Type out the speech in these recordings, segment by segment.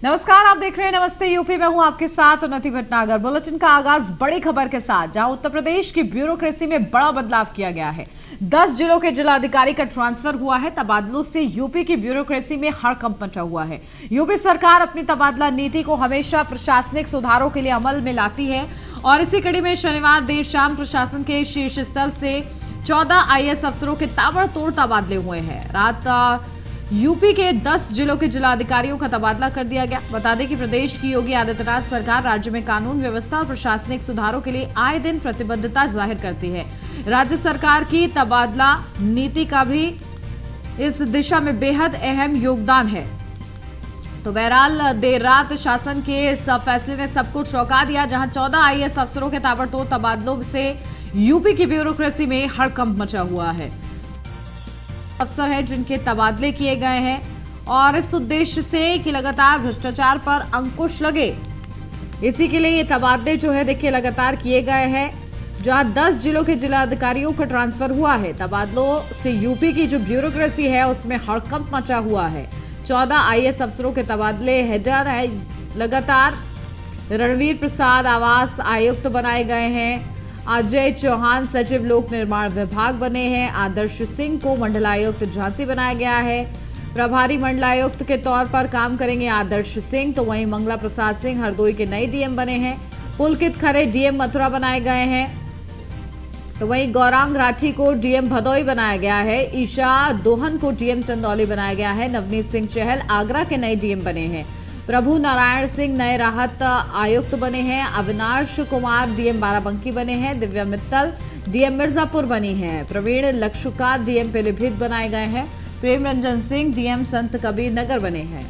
नमस्कार, आप देख रहे हैं नमस्ते यूपी। मैं हूं आपके साथ उन्नति भटनागर। बुलेटिन का आगाज बड़ी खबर के साथ, जहां उत्तर प्रदेश की ब्यूरोक्रेसी में बड़ा बदलाव किया गया है। 10 जिलों के जिलाधिकारी का ट्रांसफर हुआ है। तबादलों से यूपी की ब्यूरोक्रेसी में हड़कंप मचा हुआ है। यूपी सरकार अपनी तबादला नीति को हमेशा प्रशासनिक सुधारों के लिए अमल में लाती है और इसी कड़ी में शनिवार देर शाम प्रशासन के शीर्ष स्तर से 14 आईएएस अफसरों के ताबड़तोड़ तबादले हुए हैं। रात यूपी के 10 जिलों के जिलाधिकारियों का तबादला कर दिया गया। बता दें कि प्रदेश की योगी आदित्यनाथ सरकार राज्य में कानून व्यवस्था और प्रशासनिक सुधारों के लिए आए दिन प्रतिबद्धता जाहिर करती है। राज्य सरकार की तबादला नीति का भी इस दिशा में बेहद अहम योगदान है। तो बहरहाल देर रात शासन के इस फैसले ने सबको चौंका दिया, जहां 14 आईएएस अफसरों के ताबड़तोड़ तबादलों से यूपी की ब्यूरोक्रेसी में हड़कंप मचा हुआ है। अफसर हैं जिनके तबादले किए गए हैं और इस उद्देश्य से कि लगातार भ्रष्टाचार पर अंकुश लगे, इसी के लिए ये तबादले जो है देखिए लगातार किए गए हैं। जहां 10 जिलों के जिलाधिकारियों का ट्रांसफर हुआ है, तबादलों से यूपी की जो ब्यूरोक्रेसी है उसमें हड़कंप मचा हुआ है। 14 आईएएस अफसरों के तबादले हेडर है। लगातार रणवीर प्रसाद आवास आयुक्त बनाए गए हैं। अजय चौहान सचिव लोक निर्माण विभाग बने हैं। आदर्श सिंह को मंडलायुक्त झांसी बनाया गया है। प्रभारी मंडलायुक्त के तौर पर काम करेंगे आदर्श सिंह। तो वहीं मंगला प्रसाद सिंह हरदोई के नए डीएम बने हैं। पुलकित खरे डीएम मथुरा बनाए गए हैं। तो वहीं गौरांग राठी को डीएम भदोई बनाया गया है। ईशा दोहन को डीएम चंदौली बनाया गया है। नवनीत सिंह चहल आगरा के नए डीएम बने हैं। प्रभु नारायण सिंह नए राहत आयुक्त बने हैं। अविनाश कुमार डीएम बाराबंकी बने हैं। दिव्या मित्तल डीएम मिर्जापुर बनी हैं। प्रवीण लक्षुकार डीएम पीलीभीत बनाए गए हैं। प्रेम रंजन सिंह डीएम संत कबीर नगर बने हैं।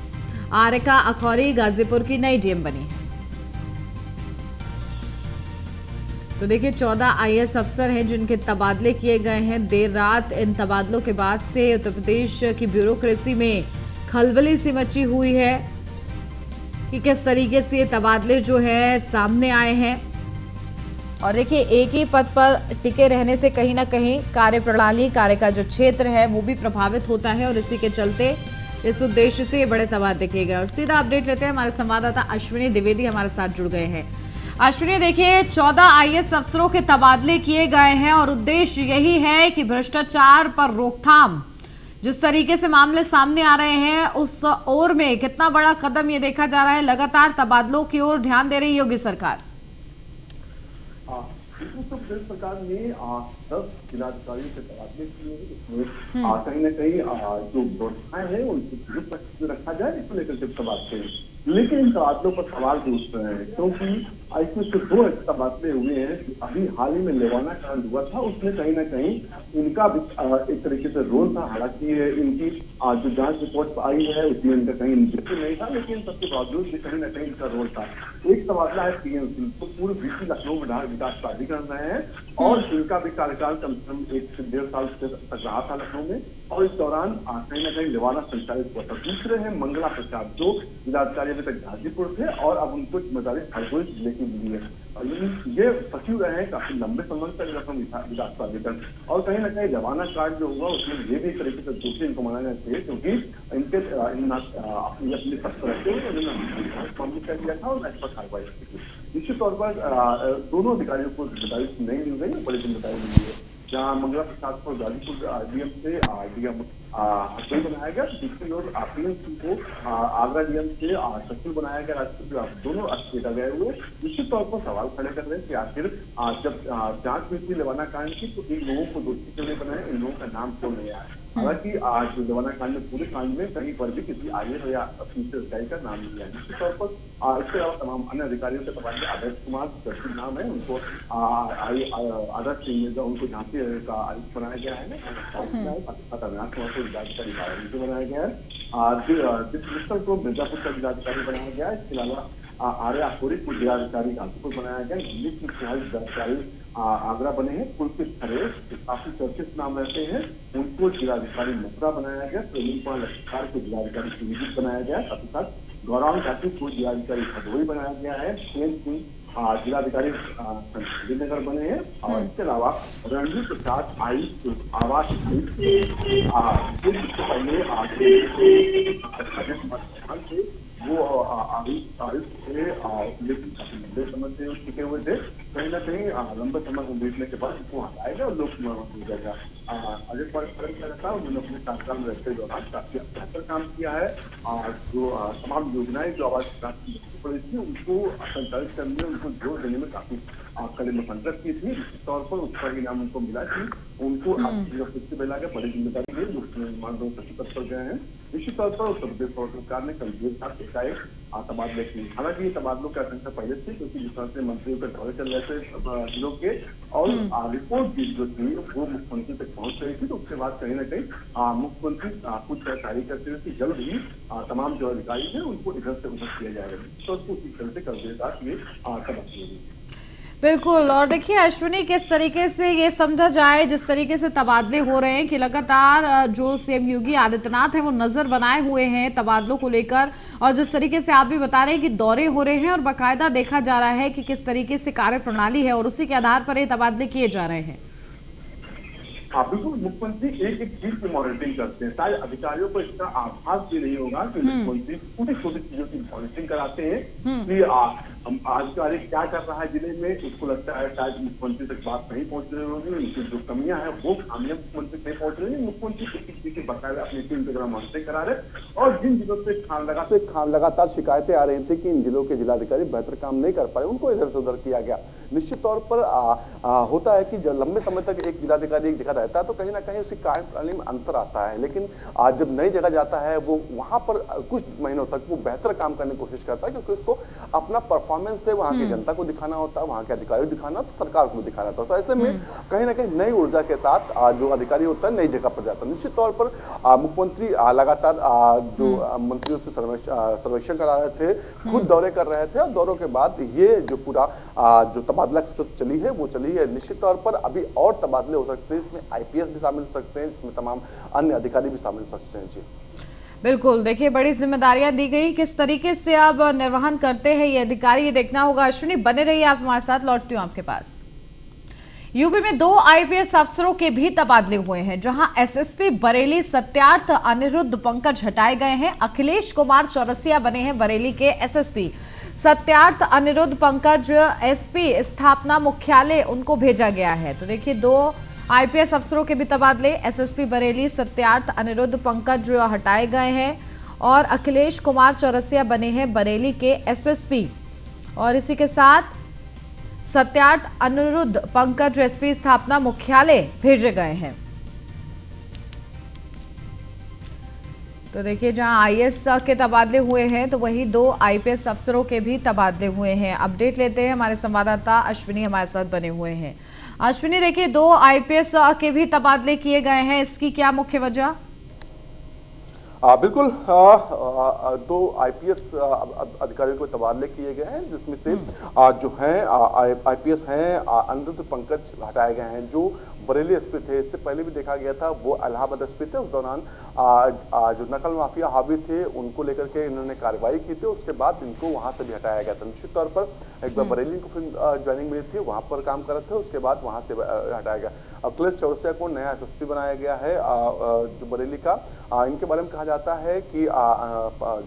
आरिका अखौरी गाजीपुर की नई डीएम बनी है। तो देखिए 14 आईएएस अफसर हैं जिनके तबादले किए गए हैं। देर रात इन तबादलों के बाद से उत्तर प्रदेश की ब्यूरोक्रेसी में खलबली सी मची हुई है कि किस तरीके से तबादले जो है सामने आए हैं। और देखिए एक ही पद पर टिके रहने से कहीं ना कहीं कार्य प्रणाली, कार्य का जो क्षेत्र है वो भी प्रभावित होता है और इसी के चलते इस उद्देश्य से बड़े तबादले किए गए। और सीधा अपडेट लेते हैं, हमारे संवाददाता अश्विनी द्विवेदी हमारे साथ जुड़ गए हैं। अश्विनी, देखिए 14 आईएएस अफसरों के तबादले किए गए हैं और उद्देश्य यही है कि भ्रष्टाचार पर रोकथाम, जिस तरीके से मामले सामने आ रहे हैं उस ओर में कितना बड़ा कदम ये देखा जा रहा है। लगातार तबादलों की ओर ध्यान दे रही योगी सरकार। उत्तर प्रदेश सरकार ने 10 जिलाधिकारियों के तबादले किए हैं। इसमें कहीं ना कहीं जो व्यवस्थाएं हैं उनको रखा जाए, इसको लेकर के तबादले हैं। लेकिन इन तबादलों पर सवाल भी उठ रहे हैं, क्योंकि इसमें से 2 तबादले हुए हैं। अभी हाल ही में लेवाना कांड हुआ था, उसमें कहीं ना कहीं इनका भी एक तरीके से रोल था। हालांकि इनकी जो जांच रिपोर्ट आई है उसमें इनका कहीं इंटरेस्ट नहीं था, लेकिन सबके बावजूद भी कहीं ना कहीं इनका रोल था। एक तबादला है पीएमसी, तो पूर्व बीसी लखनऊ विकास प्राधिकरण रहे हैं और इनका भी कार्यकाल कम से कम 1 से 1.5 साल तक रहा था लखनऊ में, और इस दौरान कहीं ना कहीं लेवाना संचालित हुआ था। दूसरे हैं मंगला प्रसाद, जो जिलाधिकारी अभी तक गाजीपुर थे और अब उनको जिम्मेदारी हरदोई जिले की मिली है। ये सचिव रहे हैं काफी लंबे समय तक लखनऊ विकास प्राधिकरण। और कहीं ना कहीं लेवाना कांड जो हुआ उसमें ये भी एक तरीके से दोषी इनको माना चाहिए, क्योंकि इनके अपने पद पर रहते हुए उन्होंने कर दिया था और इस पर कार्रवाई की थी। निश्चित तौर पर दोनों अधिकारियों को जिम्मेदारी नहीं मिल रही है, बड़ी जिम्मेदारी मिली है। जहाँ मंगला प्रसाद को गाजीपुर डीएम से डीएम हरदोई बनाया गया, दूसरी ओर पीएमसी को आगरा डीएम से सचिव बनाया गया। दोनों अस्पताल गए हुए निश्चित तौर पर सवाल खड़े कर रहे हैं कि आखिर जब जांच हुई थी लेवाना कांड की, तो इन लोगों को दोषी क्यों नहीं बनाया, इन लोगों का नाम क्यों नहीं आया। हालांकि आज लेवाना कांड में पूरे कांड में कहीं पर भी किसी आईएएस या दूसरे अधिकारी का नाम नहीं आया। निश्चित तौर पर इसके अलावा तमाम अन्य अधिकारियों के तबादले आदर्श कुमार दर्शी नाम है, उनको आदर्श सिंह उनको झांसी का आयुक्त बनाया गया है। अविनाश कुमार को जिलाधिकारी बाराबंकी बनाया गया है। मित्तल को मिर्जापुर का जिलाधिकारी बनाया गया है। इसके अलावा आर्या अखौरी को जिलाधिकारी गाजीपुर बनाया गया। नवनीत सिंह चहल जिलाधिकारी आगरा बने हैं। पुलकित खरे काफी चर्चित नाम रहते हैं, उनको जिलाधिकारी मथुरा बनाया गया। प्रवीण कुमार लक्षकार को जिलाधिकारी पीलीभीत बनाया गया। साथ ही साथ गौरांग राठी को जिलाधिकारी भदोई बनाया गया है। प्रेम सिंह जिलाधिकारी नगर बने हैं। और इसके अलावा रणवीर प्रसाद आयुक्त आवास आयुक्त पहले वो आयुक्त थे, लेकिन काफी लंबे समय से टिके हुए थे। कहीं ना कहीं लंबे समय को देखने के बाद उनको हटाएगा और लोक हो जाएगा। अजय पवार क्या रहता है, उन्होंने अपने कार्यकाल में रहते दौरान काफी बेहतर काम किया है। जो तमाम योजनाएं जो आवाज पड़ी थी उनको संचालित करने में, उनको जोर देने में काफी कड़ी मेहनत की थी। निश्चित तौर पर उसका इनाम उनको मिला कि उनको मिला के बड़ी जिम्मेदारी दी, लोक निर्माण सचिव पद पर गए हैं। निश्चित तौर पर उत्तर प्रदेश सरकार ने कल देर रात एकाएक तबादले किए। हालांकि ये तबादलों की आशंका पहले थी, क्योंकि जिस तरह से मंत्रियों के दौरे चल रहे थे जिलों के, और रिपोर्ट भी जो थी वो मुख्यमंत्री तक पहुंच रही थी। तो उसके बाद कहीं ना कहीं मुख्यमंत्री कुछ तैयारी करते हुए कि जल्द ही तमाम जो अधिकारी हैं उनको इधर से उधर किया जाएगा। तो उसको उसी तरह से कल देर रात ये तबादले हुई। बिल्कुल। और देखिए अश्विनी, किस तरीके से ये समझा जाए, जिस तरीके से तबादले हो रहे हैं कि लगातार जो सीएम योगी आदित्यनाथ हैं वो नजर बनाए हुए हैं तबादलों को लेकर, और जिस तरीके से आप भी बता रहे हैं कि दौरे हो रहे हैं और बाकायदा देखा जा रहा है कि किस तरीके से कार्य प्रणाली है और उसी के आधार पर ये तबादले किए जा रहे हैं। बिल्कुल, मुख्यमंत्री एक एक चीज की मॉनिटरिंग करते हैं। शायद अधिकारियों को इसका आभास भी नहीं होगा कि मुख्यमंत्री छोटी छोटी चीजों की मॉनिटरिंग कराते हैं कि हम अधिकारी क्या कर रहा है जिले में। उसको लगता है शायद मुख्यमंत्री तक बात नहीं पहुंच रही होगी, उनकी जो कमियां हैं वो खामियां मुख्यमंत्री नहीं पहुंच रही है। मुख्यमंत्री एक एक चीज की बकायदा अपनी टीम के द्वारा मॉनिटरिंग करा रहे, और जिन जिलों से लगातार शिकायतें आ रही थी कि इन जिलों के जिलाधिकारी बेहतर काम नहीं कर पाए, उनको इधर से उधर किया गया। निश्चित तौर पर होता है कि जब लंबे समय तक एक जिलाधिकारी एक जगह रहता है तो कहीं ना कहीं उसकी कार्य प्रणाली में अंतर आता है, लेकिन जब नई जगह जाता है वो वहां पर कुछ महीनों तक वो बेहतर काम करने की कोशिश करता है, क्योंकि उसको अपना परफॉर्मेंस से वहां की जनता को दिखाना होता है, वहां के अधिकारियों को दिखाना होता है, सरकार को दिखाना होता है। तो ऐसे में कहीं ना कहीं नई ऊर्जा के साथ जो अधिकारी होता है नई जगह पर जाता है। निश्चित तौर पर मुख्यमंत्री लगातार जो मंत्रियों से सर्वेक्षण करा रहे थे, खुद दौरे कर रहे थे, और दौरों के बाद ये जो पूरा जो तबादला चली है वो चली है। निश्चित तौर पर अभी और तबादले हो सकते हैं, इसमें आईपीएस भी शामिल हो सकते हैं, इसमें तमाम अन्य अधिकारी भी शामिल हो सकते हैं। जी बिल्कुल, देखिए बड़ी जिम्मेदारियां दी गई, किस तरीके से अब निर्वहन करते हैं ये अधिकारी, ये देखना होगा। अश्विनी बने रहिए आप हमारे साथ, लौटती हूँ आपके पास। यूपी में 2 आईपीएस अफसरों के भी तबादले हुए हैं, जहां एसएसपी बरेली सत्यार्थ अनिरुद्ध पंकज हटाए गए हैं। अखिलेश कुमार चौरसिया बने हैं बरेली के एसएसपी। सत्यार्थ अनिरुद्ध पंकज एसपी स्थापना मुख्यालय उनको भेजा गया है। तो देखिए 2 आईपीएस अफसरों के भी तबादले, एसएसपी बरेली सत्यार्थ अनिरुद्ध पंकज हटाए गए हैं और अखिलेश कुमार चौरसिया बने हैं बरेली के एसएसपी। और इसी के साथ सत्यार्थ अनिरुद्ध पंकज एसपी स्थापना मुख्यालय भेजे गए हैं। तो देखिए जहां आईएएस के तबादले हुए हैं तो वहीं 2 आईपीएस अफसरों के भी तबादले हुए हैं। अपडेट लेते हैं, हमारे संवाददाता अश्विनी हमारे साथ बने हुए हैं। अश्विनी, देखिए 2 आईपीएस के भी तबादले किए गए हैं, इसकी क्या मुख्य वजह? बिल्कुल, 2 आईपीएस अधिकारियों को तबादले किए गए हैं, जिसमें से जो हैं आईपीएस हैं अनिरुद्ध पंकज हटाए गए हैं, जो बरेली एसपी थे। इससे पहले भी देखा गया था वो इलाहाबाद एसपी थे। उस दौरान जो नकल माफिया हावी थे उनको लेकर के इन्होंने कार्रवाई की थी, उसके बाद इनको वहां से भी हटाया गया था। निश्चित तौर पर एक बार बरेली को फिर ज्वाइनिंग मिली थी, वहां पर काम कर रहे थे, उसके बाद वहां से हटाया गया। अखिलेश चौरसिया को नया एसएसपी बनाया गया है जो बरेली का। इनके बारे में कहा जाता है कि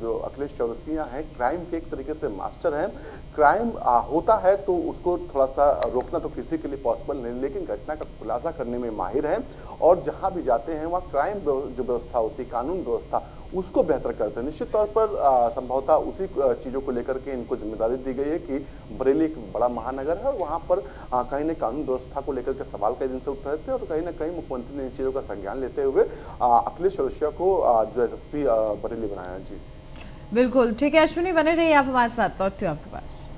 जो अखिलेश चौरसिया हैं क्राइम के एक तरीके से मास्टर हैं। क्राइम होता है तो उसको थोड़ा सा रोकना तो किसी के लिए पॉसिबल नहीं, लेकिन घटना का खुलासा करने में माहिर हैं, और जहां भी जाते हैं वहां क्राइम जो व्यवस्था होती है, कानून व्यवस्था, उसको बेहतर करते हैं। निश्चित तौर पर संभवतः उसी चीजों को लेकर के इनको जिम्मेदारी दी गई है कि बरेली एक बड़ा महानगर है और वहां पर कहीं न कानून व्यवस्था को लेकर के सवाल कई दिन से उठ रहे थे, और कहीं ना कहीं मुख्यमंत्री ने इन चीजों का संज्ञान लेते हुए अखिलेश चौरसिया को जो एसएसपी बरेली बनाया। जी बिल्कुल ठीक है अश्विनी, बने रहिए आप हमारे साथ, लौटती हूं आपके पास।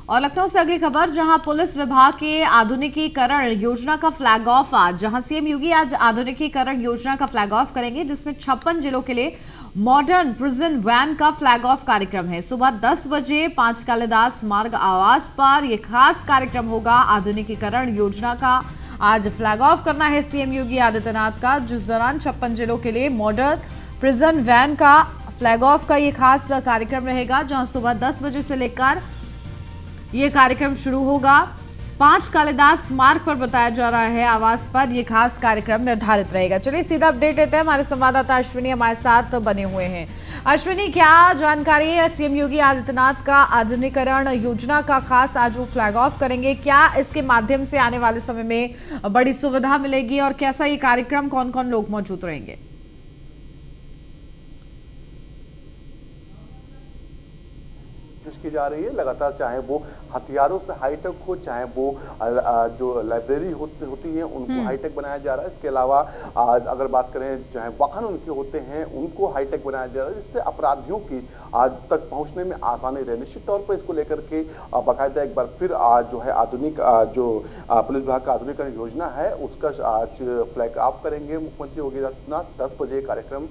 और लखनऊ से अगली खबर, जहां पुलिस विभाग के आधुनिकीकरण योजना का फ्लैग ऑफ आज, जहां सीएम योगी आज आधुनिकीकरण योजना का फ्लैग ऑफ करेंगे, जिसमें 56 जिलों के लिए मॉडर्न प्रिजन वैन का फ्लैग ऑफ कार्यक्रम है। सुबह 10 बजे 5 कालिदास मार्ग आवास पर यह खास कार्यक्रम होगा। आधुनिकीकरण योजना का आज फ्लैग ऑफ करना है सीएम योगी आदित्यनाथ का, जिस दौरान 56 जिलों के लिए मॉडर्न प्रिजन वैन का फ्लैग ऑफ का ये खास कार्यक्रम रहेगा, जहां सुबह 10 बजे से लेकर ये कार्यक्रम शुरू होगा। 5 कालिदास मार्ग पर बताया जा रहा है आवास पर ये खास कार्यक्रम निर्धारित रहेगा। चलिए सीधा अपडेट लेते हैं, हमारे संवाददाता अश्विनी हमारे साथ बने हुए हैं। अश्विनी, क्या जानकारी है सीएम योगी आदित्यनाथ का आधुनिकीकरण योजना का खास आज वो फ्लैग ऑफ करेंगे, क्या इसके माध्यम से आने वाले समय में बड़ी सुविधा मिलेगी और कैसा ये कार्यक्रम, कौन कौन लोग मौजूद रहेंगे? की जा रही है लगातार, चाहे वो हथियारों से हाईटेक हो, चाहे वो जो लाइब्रेरी होती है उनको हाईटेक बनाया जा रहा है। इसके अलावा अगर बात करें चाहे वाहन उनके होते हैं उनको हाईटेक बनाया जा रहा है, जिससे अपराधियों की आज तक पहुंचने में आसानी रहे। निश्चित तौर पर इसको लेकर के बाकायदा एक बार फिर आज जो है आधुनिक जो पुलिस विभाग का आधुनिकीकरण योजना है उसका आज फ्लैग ऑफ करेंगे मुख्यमंत्री योगी आदित्यनाथ। 10 बजे कार्यक्रम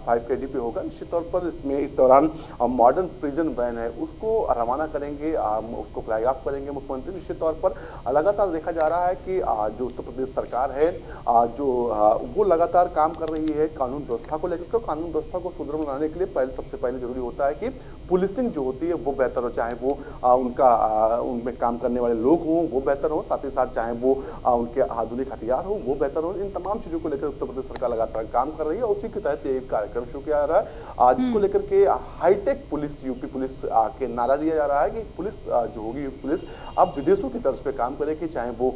5KD पे होगा। निश्चित तौर पर इसमें इस दौरान मॉडर्न प्रिजन वैन है उसको रवाना करेंगे, उसको फ्लैग ऑफ करेंगे मुख्यमंत्री। निश्चित तौर पर लगातार देखा जा रहा है कि जो उत्तर प्रदेश सरकार है जो वो लगातार काम कर रही है कानून व्यवस्था को लेकर। कानून व्यवस्था को सुदृढ़ बनाने के लिए सबसे पहले जरूरी होता है कि पुलिसिंग जो होती है वो बेहतर हो, चाहे वो उनमें काम करने वाले लोग हों वो बेहतर हो, साथ ही साथ चाहे वो उनके आधुनिक हथियार हो वो बेहतर हो। इन तमाम चीजों को लेकर उत्तर प्रदेश सरकार लगातार काम कर रही है। उसी के तहत एक कार्यक्रम शुरू किया जा रहा है जिसको लेकर के हाईटेक पुलिस, यूपी पुलिस के नारा दिया जा रहा है कि पुलिस जो होगी यूपी पुलिस अब विदेशों की तर्ज पे काम करेगी, चाहे वो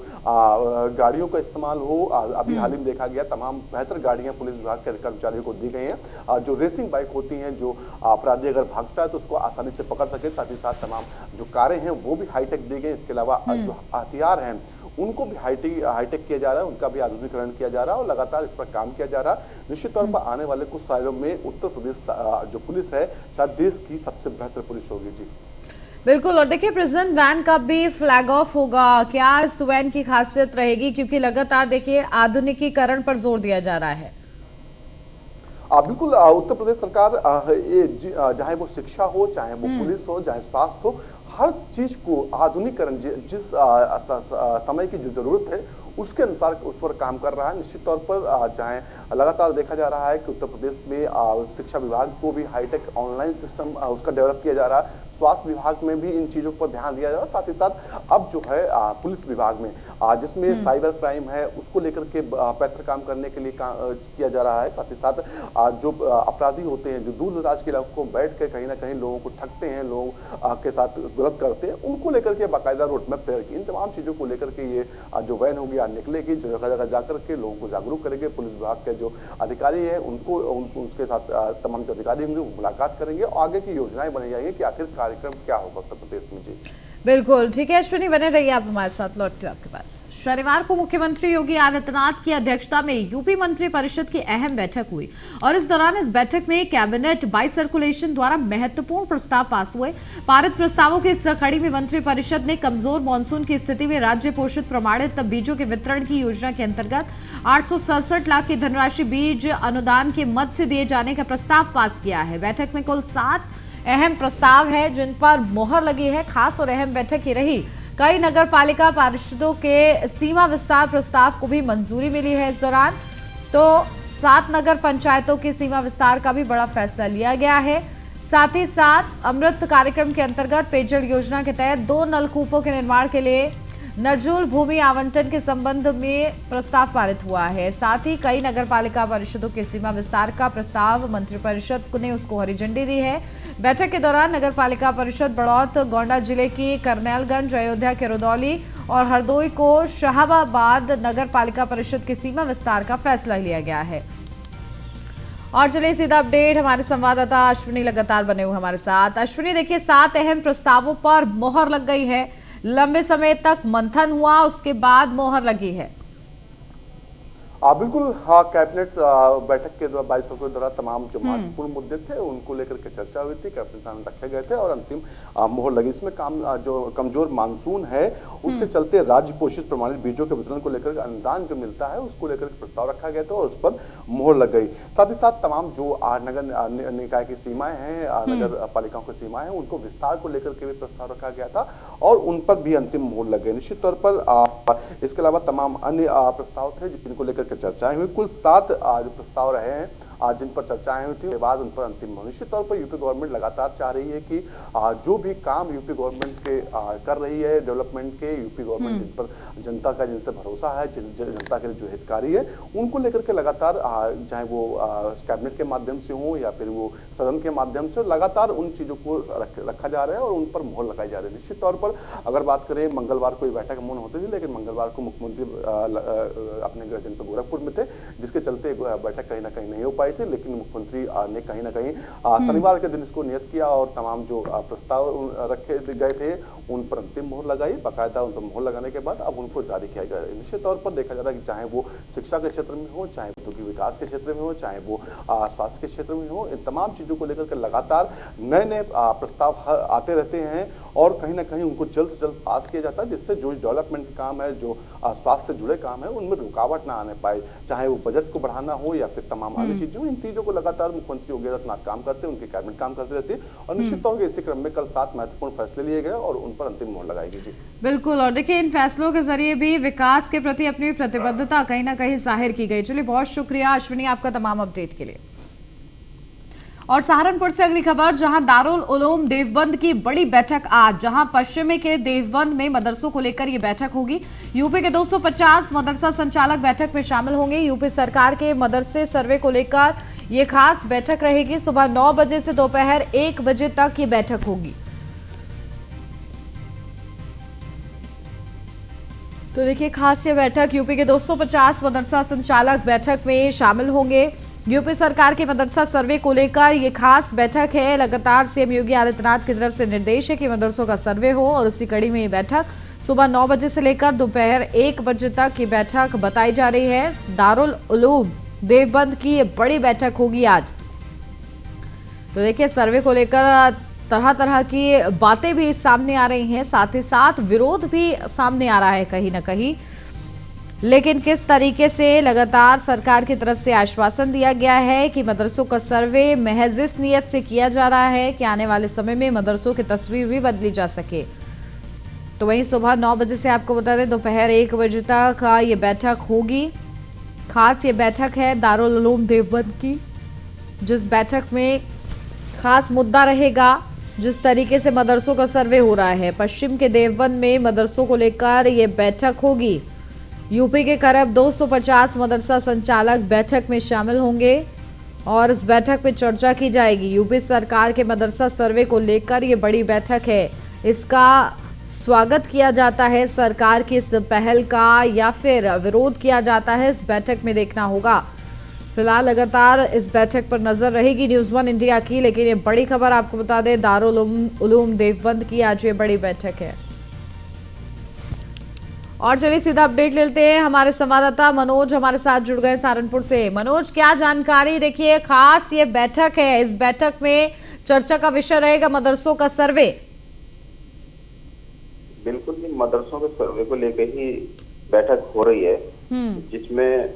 गाड़ियों का इस्तेमाल हो। अभी हाल ही में देखा गया तमाम बेहतर गाड़ियां पुलिस विभाग के कर्मचारियों को दी गई हैं। जो रेसिंग बाइक होती हैं, जो अपराधी अगर भागता है तो उसको आसानी से पकड़ सके, साथ ही साथ तमाम जो कारें हैं वो भी हाईटेक दी गई। इसके अलावा जो हथियार हैं उनको भी हाईटेक किया जा रहा है, उनका भी आधुनिकीकरण किया जा रहा है और लगातार इस पर काम किया जा रहा है। निश्चित तौर पर आने वाले कुछ सालों में उत्तर प्रदेश जो पुलिस है शायद देश की सबसे बेहतर पुलिस होगी। जी बिल्कुल। और देखिए प्रिजन वैन का भी फ्लैग ऑफ होगा, क्या इस वैन की खासियत रहेगी, क्योंकि लगातार देखिए आधुनिकीकरण पर जोर दिया जा रहा है। बिल्कुल, उत्तर प्रदेश सरकार चाहे वो शिक्षा हो, चाहे वो पुलिस हो, चाहे स्वास्थ्य हो, हर चीज को आधुनिकीकरण जिस समय की जो जरूरत है उसके अनुसार उस पर काम कर रहा है। निश्चित तौर पर चाहे लगातार देखा जा रहा है कि उत्तर प्रदेश में शिक्षा विभाग को भी हाईटेक ऑनलाइन सिस्टम उसका डेवलप किया जा रहा है, स्वास्थ्य विभाग में भी इन चीजों पर ध्यान दिया जा रहा है। साथ ही साथ अब जो है पुलिस विभाग में जिसमें साइबर क्राइम है उसको लेकर के बेहतर काम करने के लिए किया जा रहा है। साथ ही साथ जो अपराधी होते हैं जो दूर दराज के इलाकों में बैठ कर कहीं ना कहीं लोगों को ठगते हैं, लोगों के साथ गलत करते हैं, उनको लेकर के बाकायदा रोड मैप तैयार की। इन तमाम चीजों को लेकर के ये जो वैन होगी आज निकलेगी, जो जगह जगह जाकर के लोगों को जागरूक करेंगे। पुलिस विभाग के जो अधिकारी है उनको उसके साथ तमाम जो अधिकारी होंगे मुलाकात करेंगे और आगे की योजनाएं बनाई जाएंगी कि आखिर कार्यक्रम क्या होगा उत्तर प्रदेश में। जी बिल्कुल ठीक है अश्विनी, बने रहिए आप हमारे साथ। लौटते आपके पास। शनिवार को मुख्यमंत्री योगी आदित्यनाथ की अध्यक्षता में यूपी मंत्री परिषद की अहम बैठक हुई और इस दौरान इस बैठक में कैबिनेट बाई सर्कुलेशन द्वारा महत्वपूर्ण प्रस्ताव पास हुए। पारित प्रस्तावों की इस कड़ी में मंत्री परिषद ने कमजोर मानसून की स्थिति में राज्य पोषित प्रमाणित बीजों के वितरण की योजना के अंतर्गत 867 लाख की धनराशि बीज अनुदान के मद से दिए जाने का प्रस्ताव पास किया है। बैठक में कुल 7 अहम प्रस्ताव है जिन पर मोहर लगी है। खास और अहम बैठक ही रही। कई नगर पालिका पार्षदों के सीमा विस्तार प्रस्ताव को भी मंजूरी मिली है। इस दौरान तो 7 नगर पंचायतों के सीमा विस्तार का भी बड़ा फैसला लिया गया है। साथ ही साथ अमृत कार्यक्रम के अंतर्गत पेयजल योजना के तहत 2 नलकूपों के निर्माण के लिए नजूल भूमि आवंटन के संबंध में प्रस्ताव पारित हुआ है। साथ ही कई नगर पालिका परिषदों के सीमा विस्तार का प्रस्ताव मंत्रिपरिषद ने उसको हरी झंडी दी है। बैठक के दौरान नगर पालिका परिषद बड़ौत, गोंडा जिले की करनैलगंज, अयोध्या के रुदौली और हरदोई को शाहबाद नगर पालिका परिषद के सीमा विस्तार का फैसला लिया गया है। और चलिए सीधा अपडेट, हमारे संवाददाता अश्विनी लगातार बने हुए हमारे साथ। अश्विनी देखिए 7 अहम प्रस्तावों पर मोहर लग गई है। लंबे समय तक मंथन हुआ, उसके बाद मोहर लगी है। बिल्कुल, कैबिनेट बैठक के 22 के दौरान तमाम जो महत्वपूर्ण मुद्दे थे उनको लेकर के चर्चा हुई थी, कैबिनेट सामने रखे गए थे और अंतिम मोहर लगी। इसमें जो कमजोर मानसून है उसके चलते राज्य पोषित प्रमाणित बीजों के वितरण को लेकर अनुदान जो मिलता है उसको लेकर प्रस्ताव रखा गया था और उस पर मोहर लग गई। साथ ही साथ तमाम जो नगर निकाय की सीमाएं हैं, नगर पालिकाओं की सीमाएं हैं, उनको विस्तार को लेकर के भी प्रस्ताव रखा गया था और उन पर भी अंतिम मोहर लग गई। निश्चित तौर पर इसके अलावा तमाम अन्य प्रस्ताव थे जिनको लेकर के चर्चाएं हुई। कुल 7 जो प्रस्ताव रहे हैं जिन पर चर्चाएं हुई थी उसके बाद उन पर अंतिम भविष्य तौर पर यूपी गवर्नमेंट लगातार चाह रही है कि जो भी काम यूपी गवर्नमेंट के कर रही है डेवलपमेंट के, यूपी गवर्नमेंट जिन पर जनता का जिनसे भरोसा है, जनता के जो हितकारी है, उनको लेकर के लगातार चाहे वो कैबिनेट के माध्यम से हो या फिर वो सदन के माध्यम से लगातार उन चीजों को रखा जा रहा है और उन पर मोहर लगाई जा रही है। निश्चित तौर पर अगर बात करें मंगलवार को बैठक अमून होती थी, लेकिन मंगलवार को मुख्यमंत्री अपने गृह जनपद गोरखपुर में थे, जिसके चलते बैठक कहीं ना कहीं नहीं हो पाई थी। लेकिन मुख्यमंत्री ने कहीं ना कहीं शनिवार के दिन इसको नियत किया और तमाम जो प्रस्ताव रखे गए थे उन पर अंतिम मोहर लगाई। बाकायदा उन पर मोहर लगाने के बाद अब उनको जारी किया गया है। निश्चित तौर पर देखा जा रहा है कि चाहे वो शिक्षा के क्षेत्र में हो, चाहे उद्योगिक विकास के क्षेत्र में हो, चाहे वो स्वास्थ्य के क्षेत्र में हो, इन तमाम चीजों को लेकर के लगातार नए नए प्रस्ताव आते रहते हैं और कहीं ना कहीं उनको जल्द से जल्द पास किया जाता है, जिससे जो डेवलपमेंट काम है, जो स्वास्थ्य से जुड़े काम है, उनमें रुकावट ना आने पाए। चाहे वो बजट को बढ़ाना हो या फिर तमाम अन्य चीजें हो, इन चीजों को लगातार मुख्यमंत्री योगी आदित्यनाथ काम करते हैं, उनकी कैबिनेट काम करती रहती है और निश्चित तौर पर इसी क्रम में कल 7 महत्वपूर्ण फैसले लिए गए और उन पर अंतिम मोहर लगाई गई। जी बिल्कुल, और देखिए इन फैसलों के जरिए भी विकास के प्रति अपनी प्रतिबद्धता कहीं ना कहीं जाहिर की गई। चलिए, बहुत शुक्रिया अश्विनी आपका तमाम अपडेट के लिए। और सहारनपुर से अगली खबर, जहां दारुल उलूम देवबंद की बड़ी बैठक आज, जहां पश्चिमी के देवबंद में मदरसों को लेकर ये बैठक होगी। यूपी के 250 मदरसा संचालक बैठक में शामिल होंगे। यूपी सरकार के मदरसे सर्वे को लेकर ये खास बैठक रहेगी। सुबह 9 बजे से दोपहर 1 बजे तक ये बैठक होगी। तो देखिए, खास ये बैठक, यूपी के 250 मदरसा संचालक बैठक में शामिल होंगे। यूपी सरकार के मदरसा सर्वे को लेकर ये खास बैठक है। लगातार सीएम योगी आदित्यनाथ की तरफ से निर्देश है कि मदरसों का सर्वे हो और उसी कड़ी में ये बैठक सुबह 9 बजे से लेकर दोपहर 1 बजे तक ये बैठक बताई जा रही है। दारुल उलूम देवबंद की ये बड़ी बैठक होगी आज। तो देखिए, सर्वे को लेकर तरह तरह की बातें भी सामने आ रही हैं, साथ ही साथ विरोध भी सामने आ रहा है कहीं ना कहीं। लेकिन किस तरीके से लगातार सरकार की तरफ से आश्वासन दिया गया है कि मदरसों का सर्वे महज इस नियत से किया जा रहा है कि आने वाले समय में मदरसों की तस्वीर भी बदली जा सके। तो वहीं सुबह 9 बजे से आपको बता दें दोपहर 1 बजे तक ये बैठक होगी। खास ये बैठक है दारुल उलूम देवबंद की, जिस बैठक में खास मुद्दा रहेगा जिस तरीके से मदरसों का सर्वे हो रहा है। पश्चिम के देवबंद में मदरसों को लेकर ये बैठक होगी। यूपी के करीब 250 मदरसा संचालक बैठक में शामिल होंगे और इस बैठक में चर्चा की जाएगी। यूपी सरकार के मदरसा सर्वे को लेकर ये बड़ी बैठक है। इसका स्वागत किया जाता है सरकार की इस पहल का या फिर विरोध किया जाता है, इस बैठक में देखना होगा। फिलहाल लगातार इस बैठक पर नजर रहेगी न्यूज़ 1 इंडिया की। लेकिन ये बड़ी खबर आपको बता दें, दारुल उलूम देवबंद की आज ये बड़ी बैठक है। और चलिए सीधा अपडेट लेते हैं, हमारे संवाददाता मनोज हमारे साथ जुड़ गए सहारनपुर से। मनोज, क्या जानकारी? देखिए, खास ये बैठक है, इस बैठक में चर्चा का विषय रहेगा मदरसों का सर्वे। बिल्कुल, मदरसों के सर्वे को लेकर ही बैठक हो रही है, जिसमें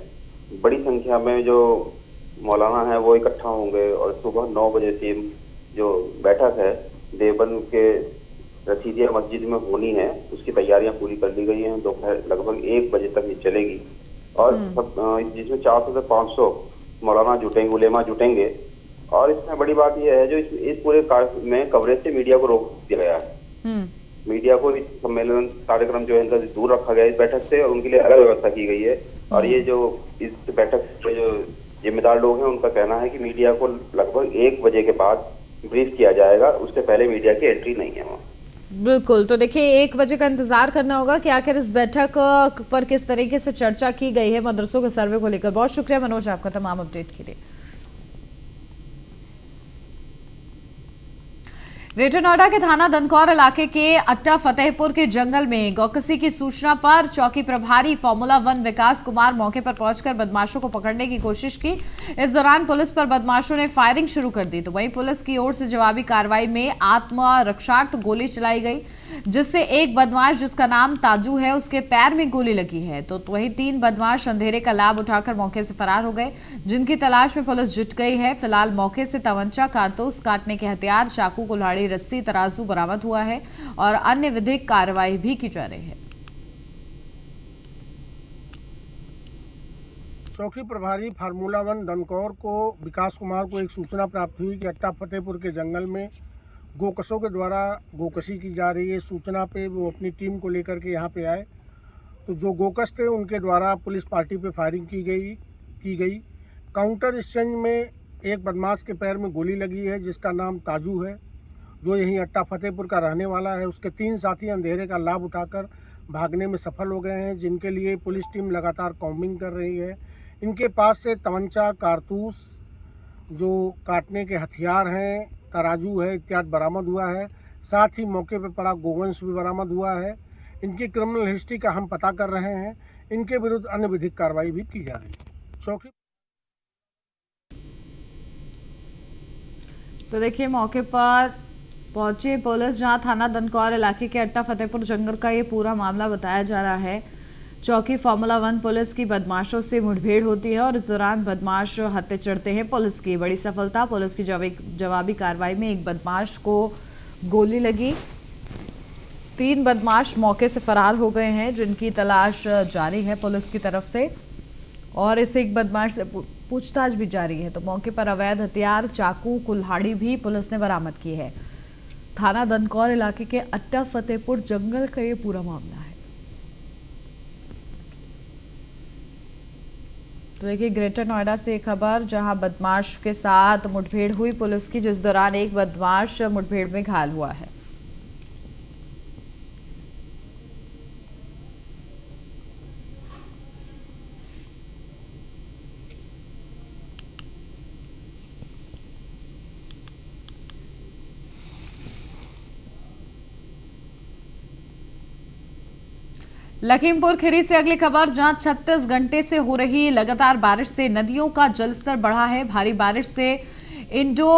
बड़ी संख्या में जो मौलाना है वो इकट्ठा होंगे और सुबह 9 बजे से जो बैठक है देवबंद के रसीदिया मस्जिद में होनी है, उसकी तैयारियां पूरी कर ली गई हैं। दोपहर लगभग 1 बजे तक ये चलेगी और जिसमें 400 से 500 मौलाना जुटेंगे, उलेमा जुटेंगे। और इसमें बड़ी बात यह है जो इस पूरे में कवरेज से मीडिया को रोक दिया गया है। मीडिया को इस सम्मेलन कार्यक्रम जो है इनका दूर रखा गया इस बैठक से और उनके लिए अलग व्यवस्था की गई है। और ये जो इस बैठक के जो जिम्मेदार लोग हैं उनका कहना है कि मीडिया को लगभग 1 बजे के बाद ब्रीफ किया जाएगा, उससे पहले मीडिया की एंट्री नहीं है वहाँ। बिल्कुल, तो देखिए 1 बजे का इंतजार करना होगा कि आखिर इस बैठक पर किस तरीके से चर्चा की गई है मदरसों के सर्वे को लेकर। बहुत शुक्रिया मनोज आपका तमाम अपडेट के लिए। ग्रेटर नोएडा के थाना दनकौर इलाके के अट्टा फतेहपुर के जंगल में गौकसी की सूचना पर चौकी प्रभारी फॉर्मूला 1 विकास कुमार मौके पर पहुंचकर बदमाशों को पकड़ने की कोशिश की। इस दौरान पुलिस पर बदमाशों ने फायरिंग शुरू कर दी, तो वहीं पुलिस की ओर से जवाबी कार्रवाई में आत्मरक्षार्थ गोली चलाई गई, जिससे एक बदमाश जिसका नाम ताजू है उसके पैर में गोली लगी है। तो वहीं 3 बदमाश अंधेरे का लाभ उठाकर मौके से फरार हो गए, जिनकी तलाश में पुलिस जुट गई है। फिलहाल मौके से तमंचा, कारतूस, काटने के हथियार, चाकू, कुल्हाड़ी, रस्सी, तराजू बरामद हुआ है और अन्य विधिक कार्रवाई भी की जा रही है। चौकी प्रभारी फार्मूला 1 दनकौर को विकास कुमार को एक सूचना प्राप्त हुई कि अट्टा फतेहपुर के जंगल में गोकसों के द्वारा गोकशी की जा रही है। सूचना पे वो अपनी टीम को लेकर के यहाँ पे आए, तो जो गोकस थे उनके द्वारा पुलिस पार्टी पे फायरिंग की गई। काउंटर एक्सचेंज में एक बदमाश के पैर में गोली लगी है, जिसका नाम ताजू है, जो यहीं अट्टा फतेहपुर का रहने वाला है। उसके 3 साथी अंधेरे का लाभ उठाकर भागने में सफल हो गए हैं, जिनके लिए पुलिस टीम लगातार कॉम्बिंग कर रही है। इनके पास से तमंचा, कारतूस, जो काटने के हथियार हैं, तराजू है इत्यादि बरामद हुआ है। साथ ही मौके पर पड़ा गोवंश भी बरामद हुआ है। इनकी क्रिमिनल हिस्ट्री का हम पता कर रहे हैं। इनके विरुद्ध अन्य विधिक कार्रवाई भी की जा रही है। चौकी तो देखिए, मौके पर पहुंची पुलिस, जहां थाना दनकौर इलाके के अट्टा फतेहपुर जंगल का ये पूरा मामला बताया जा रहा है। चौकी फार्मूला 1 पुलिस की बदमाशों से मुठभेड़ होती है और इस दौरान बदमाश हत्थे चढ़ते हैं। पुलिस की बड़ी सफलता, पुलिस की जवाबी कार्रवाई में एक बदमाश को गोली लगी। 3 बदमाश मौके से फरार हो गए हैं, जिनकी तलाश जारी है पुलिस की तरफ से, और इस एक बदमाश से पूछताछ भी जारी है। तो मौके पर अवैध हथियार, चाकू, कुल्हाड़ी भी पुलिस ने बरामद की है। थाना दनकौर इलाके के अट्टा फतेहपुर जंगल का ये पूरा मामला है। तो देखिए, ग्रेटर नोएडा से खबर, जहां बदमाश के साथ मुठभेड़ हुई पुलिस की, जिस दौरान एक बदमाश मुठभेड़ में घायल हुआ है। लखीमपुर खीरी से अगली खबर, जहां 36 घंटे से हो रही लगातार बारिश से नदियों का जलस्तर बढ़ा है। भारी बारिश से इंडो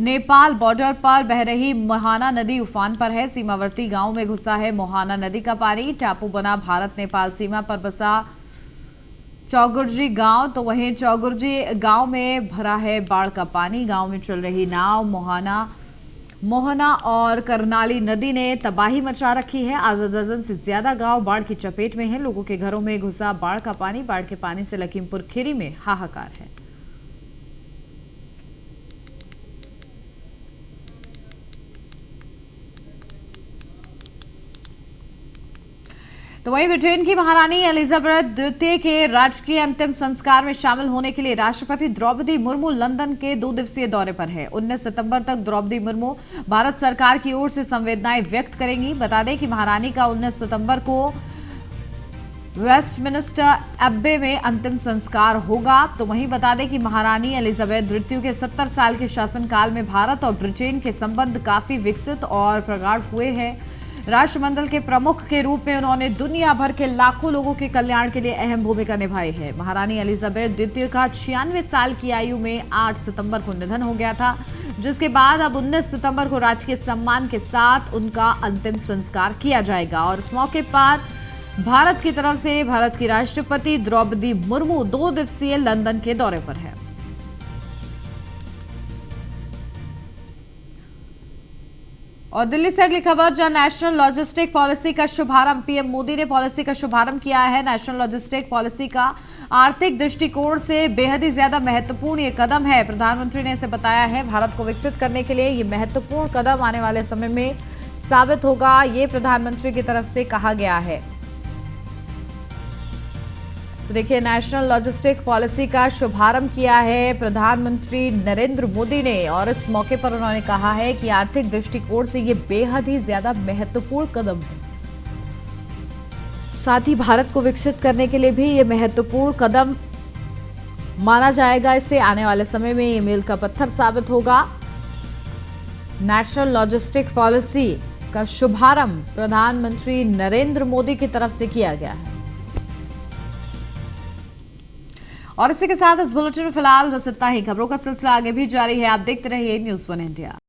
नेपाल बॉर्डर पर बह रही मोहाना नदी उफान पर है। सीमावर्ती गांव में घुसा है मोहाना नदी का पानी। टापू बना भारत नेपाल सीमा पर बसा चौगुर्जी गांव, तो वहीं चौगुर्जी गांव में भरा है बाढ़ का पानी। गांव में चल रही नाव मोहना और करनाली नदी ने तबाही मचा रखी है। आधा दर्जन से ज्यादा गांव बाढ़ की चपेट में हैं। लोगों के घरों में घुसा बाढ़ का पानी। बाढ़ के पानी से लखीमपुर खीरी में हाहाकार है। तो वहीं ब्रिटेन की महारानी एलिजाबेथ द्वितीय के राजकीय अंतिम संस्कार में शामिल होने के लिए राष्ट्रपति द्रौपदी मुर्मू लंदन के 2 दिवसीय दौरे पर है। 19 सितंबर तक द्रौपदी मुर्मू भारत सरकार की ओर से संवेदनाएं व्यक्त करेंगी। बता दें कि महारानी का 19 सितंबर को वेस्टमिनिस्टर एब्बे में अंतिम संस्कार होगा। तो वहीं बता दें कि महारानी एलिजाबेथ द्वितीय के 70 साल के शासनकाल में भारत और ब्रिटेन के संबंध काफी विकसित और प्रगाढ़ हुए हैं। राष्ट्रमंडल के प्रमुख के रूप में उन्होंने दुनिया भर के लाखों लोगों के कल्याण के लिए अहम भूमिका निभाई है। महारानी एलिजाबेथ द्वितीय का 96 साल की आयु में 8 सितंबर को निधन हो गया था, जिसके बाद अब 19 सितंबर को राजकीय सम्मान के साथ उनका अंतिम संस्कार किया जाएगा। और इस मौके पर भारत की तरफ से भारत की राष्ट्रपति द्रौपदी मुर्मू 2 दिवसीय लंदन के दौरे पर है। और दिल्ली से अगली खबर, जहां नेशनल लॉजिस्टिक पॉलिसी का शुभारंभ, पीएम मोदी ने पॉलिसी का शुभारंभ किया है। नेशनल लॉजिस्टिक पॉलिसी का आर्थिक दृष्टिकोण से बेहद ही ज्यादा महत्वपूर्ण ये कदम है। प्रधानमंत्री ने इसे बताया है भारत को विकसित करने के लिए ये महत्वपूर्ण कदम आने वाले समय में साबित होगा, ये प्रधानमंत्री की तरफ से कहा गया है। तो देखिए, नेशनल लॉजिस्टिक पॉलिसी का शुभारंभ किया है प्रधानमंत्री नरेंद्र मोदी ने, और इस मौके पर उन्होंने कहा है कि आर्थिक दृष्टिकोण से ये बेहद ही ज्यादा महत्वपूर्ण कदम है। साथ ही भारत को विकसित करने के लिए भी ये महत्वपूर्ण कदम माना जाएगा। इससे आने वाले समय में ये मील का पत्थर साबित होगा। नेशनल लॉजिस्टिक पॉलिसी का शुभारंभ प्रधानमंत्री नरेंद्र मोदी की तरफ से किया गया है। और इसी के साथ इस बुलेटिन में फिलहाल बस इतना ही। खबरों का सिलसिला आगे भी जारी है। आप देखते रहिए न्यूज़ 1 इंडिया।